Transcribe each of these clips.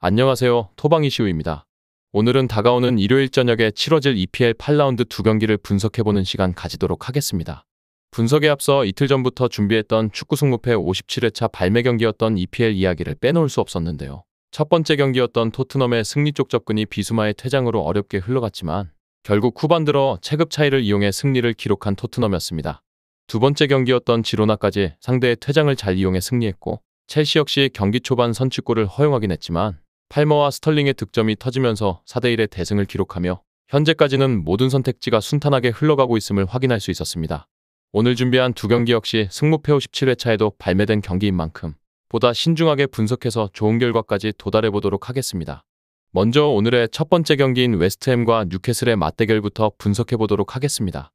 안녕하세요. 토방이시우입니다. 오늘은 다가오는 일요일 저녁에 치러질 EPL 8라운드 두 경기를 분석해보는 시간 가지도록 하겠습니다. 분석에 앞서 이틀 전부터 준비했던 축구 승무패 57회차 발매 경기였던 EPL 이야기를 빼놓을 수 없었는데요. 첫 번째 경기였던 토트넘의 승리 쪽 접근이 비수마의 퇴장으로 어렵게 흘러갔지만 결국 후반 들어 체급 차이를 이용해 승리를 기록한 토트넘이었습니다. 두 번째 경기였던 지로나까지 상대의 퇴장을 잘 이용해 승리했고 첼시 역시 경기 초반 선취골을 허용하긴 했지만 팔머와 스털링의 득점이 터지면서 4대1의 대승을 기록하며 현재까지는 모든 선택지가 순탄하게 흘러가고 있음을 확인할 수 있었습니다. 오늘 준비한 두 경기 역시 승무패 57회차에도 발매된 경기인 만큼 보다 신중하게 분석해서 좋은 결과까지 도달해보도록 하겠습니다. 먼저 오늘의 첫 번째 경기인 웨스트햄과 뉴캐슬의 맞대결부터 분석해보도록 하겠습니다.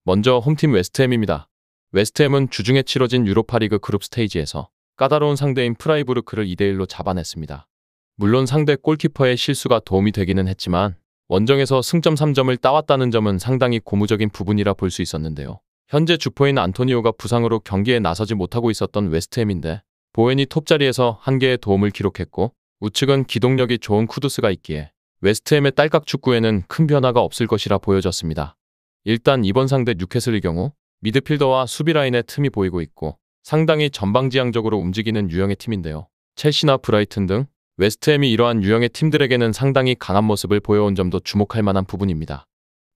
먼저 홈팀 웨스트햄입니다. 웨스트햄은 주중에 치러진 유로파리그 그룹 스테이지에서 까다로운 상대인 프라이부르크를 2대1로 잡아냈습니다. 물론 상대 골키퍼의 실수가 도움이 되기는 했지만 원정에서 승점 3점을 따왔다는 점은 상당히 고무적인 부분이라 볼 수 있었는데요. 현재 주포인 안토니오가 부상으로 경기에 나서지 못하고 있었던 웨스트햄인데 보웬이 톱자리에서 한 개의 도움을 기록했고 우측은 기동력이 좋은 쿠두스가 있기에 웨스트햄의 딸깍 축구에는 큰 변화가 없을 것이라 보여졌습니다. 일단 이번 상대 뉴캐슬의 경우 미드필더와 수비라인의 틈이 보이고 있고 상당히 전방지향적으로 움직이는 유형의 팀인데요. 첼시나 브라이튼 등 웨스트햄이 이러한 유형의 팀들에게는 상당히 강한 모습을 보여온 점도 주목할 만한 부분입니다.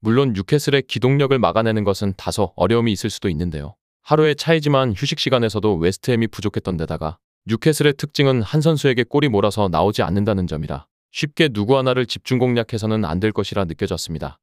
물론 뉴캐슬의 기동력을 막아내는 것은 다소 어려움이 있을 수도 있는데요. 하루의 차이지만 휴식 시간에서도 웨스트햄이 부족했던 데다가 뉴캐슬의 특징은 한 선수에게 골이 몰아서 나오지 않는다는 점이라 쉽게 누구 하나를 집중 공략해서는 안 될 것이라 느껴졌습니다.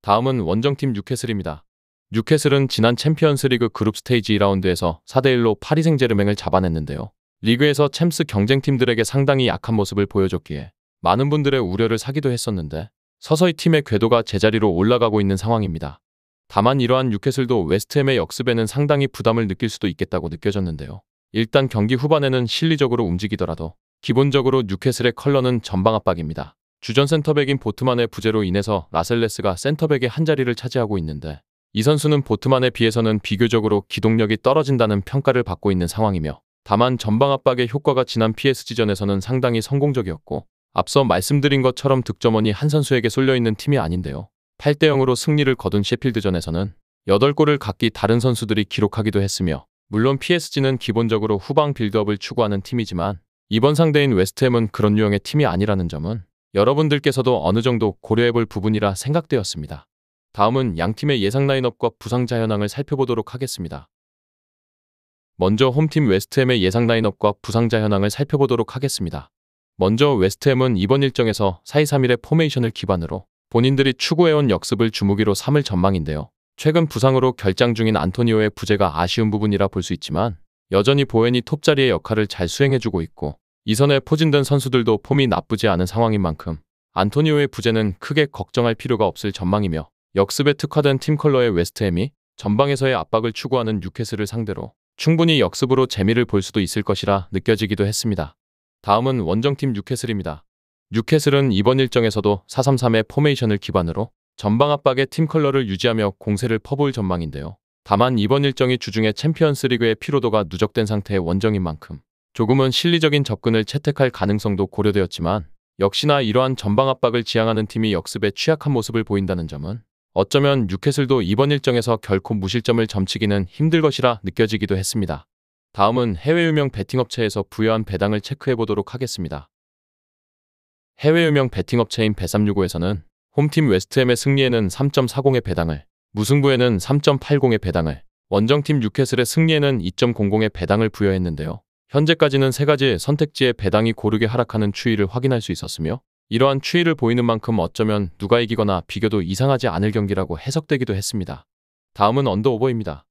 다음은 원정팀 뉴캐슬입니다. 뉴캐슬은 지난 챔피언스리그 그룹 스테이지 2라운드에서 4대1로 파리 생제르맹을 잡아냈는데요. 리그에서 챔스 경쟁팀들에게 상당히 약한 모습을 보여줬기에 많은 분들의 우려를 사기도 했었는데 서서히 팀의 궤도가 제자리로 올라가고 있는 상황입니다. 다만 이러한 뉴캐슬도 웨스트햄의 역습에는 상당히 부담을 느낄 수도 있겠다고 느껴졌는데요. 일단 경기 후반에는 실리적으로 움직이더라도 기본적으로 뉴캐슬의 컬러는 전방 압박입니다. 주전 센터백인 보트만의 부재로 인해서 라셀레스가 센터백의 한 자리를 차지하고 있는데 이 선수는 보트만에 비해서는 비교적으로 기동력이 떨어진다는 평가를 받고 있는 상황이며 다만 전방 압박의 효과가 지난 PSG전에서는 상당히 성공적이었고 앞서 말씀드린 것처럼 득점원이 한 선수에게 쏠려있는 팀이 아닌데요. 8대0으로 승리를 거둔 셰필드전에서는 8골을 각기 다른 선수들이 기록하기도 했으며 물론 PSG는 기본적으로 후방 빌드업을 추구하는 팀이지만 이번 상대인 웨스트햄은 그런 유형의 팀이 아니라는 점은 여러분들께서도 어느 정도 고려해볼 부분이라 생각되었습니다. 다음은 양팀의 예상 라인업과 부상자 현황을 살펴보도록 하겠습니다. 먼저 홈팀 웨스트햄의 예상 라인업과 부상자 현황을 살펴보도록 하겠습니다. 먼저 웨스트햄은 이번 일정에서 4-2-3-1의 포메이션을 기반으로 본인들이 추구해온 역습을 주무기로 삼을 전망인데요. 최근 부상으로 결장 중인 안토니오의 부재가 아쉬운 부분이라 볼 수 있지만 여전히 보웬이 톱자리의 역할을 잘 수행해주고 있고 이선에 포진된 선수들도 폼이 나쁘지 않은 상황인 만큼 안토니오의 부재는 크게 걱정할 필요가 없을 전망이며 역습에 특화된 팀 컬러의 웨스트햄이 전방에서의 압박을 추구하는 뉴캐슬을 상대로 충분히 역습으로 재미를 볼 수도 있을 것이라 느껴지기도 했습니다. 다음은 원정팀 뉴캐슬입니다. 뉴캐슬은 이번 일정에서도 4-3-3의 포메이션을 기반으로 전방 압박의 팀 컬러를 유지하며 공세를 퍼부을 전망인데요. 다만 이번 일정이 주중에 챔피언스리그의 피로도가 누적된 상태의 원정인 만큼 조금은 실리적인 접근을 채택할 가능성도 고려되었지만 역시나 이러한 전방 압박을 지향하는 팀이 역습에 취약한 모습을 보인다는 점은 어쩌면 뉴캐슬도 이번 일정에서 결코 무실점을 점치기는 힘들 것이라 느껴지기도 했습니다. 다음은 해외 유명 베팅업체에서 부여한 배당을 체크해보도록 하겠습니다. 해외 유명 베팅업체인 bet365에서는 홈팀 웨스트햄의 승리에는 3.40의 배당을, 무승부에는 3.80의 배당을, 원정팀 뉴캐슬의 승리에는 2.00의 배당을 부여했는데요. 현재까지는 3가지 선택지의 배당이 고르게 하락하는 추이를 확인할 수 있었으며 이러한 추이를 보이는 만큼 어쩌면 누가 이기거나 비교도 이상하지 않을 경기라고 해석되기도 했습니다. 다음은 언더오버입니다.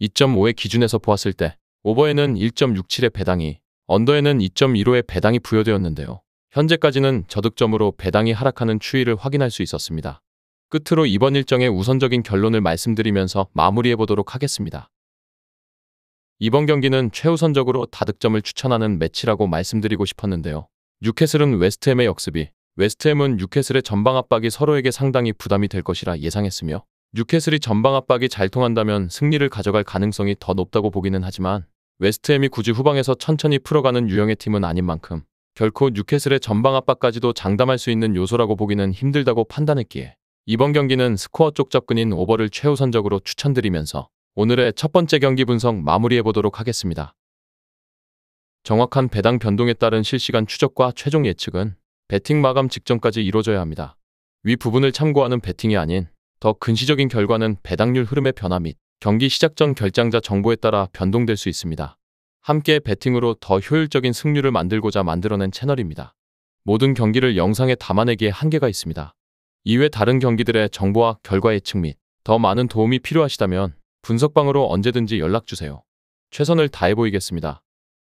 2.5의 기준에서 보았을 때 오버에는 1.67의 배당이, 언더에는 2.15의 배당이 부여되었는데요. 현재까지는 저득점으로 배당이 하락하는 추이를 확인할 수 있었습니다. 끝으로 이번 일정의 우선적인 결론을 말씀드리면서 마무리해보도록 하겠습니다. 이번 경기는 최우선적으로 다득점을 추천하는 매치라고 말씀드리고 싶었는데요. 뉴캐슬은 웨스트햄의 역습이, 웨스트햄은 뉴캐슬의 전방 압박이 서로에게 상당히 부담이 될 것이라 예상했으며 뉴캐슬이 전방 압박이 잘 통한다면 승리를 가져갈 가능성이 더 높다고 보기는 하지만 웨스트햄이 굳이 후방에서 천천히 풀어가는 유형의 팀은 아닌 만큼 결코 뉴캐슬의 전방 압박까지도 장담할 수 있는 요소라고 보기는 힘들다고 판단했기에 이번 경기는 스코어 쪽 접근인 오버를 최우선적으로 추천드리면서 오늘의 첫 번째 경기 분석 마무리해보도록 하겠습니다. 정확한 배당 변동에 따른 실시간 추적과 최종 예측은 배팅 마감 직전까지 이루어져야 합니다. 위 부분을 참고하는 배팅이 아닌 더 근시적인 결과는 배당률 흐름의 변화 및 경기 시작 전 결장자 정보에 따라 변동될 수 있습니다. 함께 배팅으로 더 효율적인 승률을 만들고자 만들어낸 채널입니다. 모든 경기를 영상에 담아내기에 한계가 있습니다. 이외 다른 경기들의 정보와 결과 예측 및 더 많은 도움이 필요하시다면 분석방으로 언제든지 연락주세요. 최선을 다해 보이겠습니다.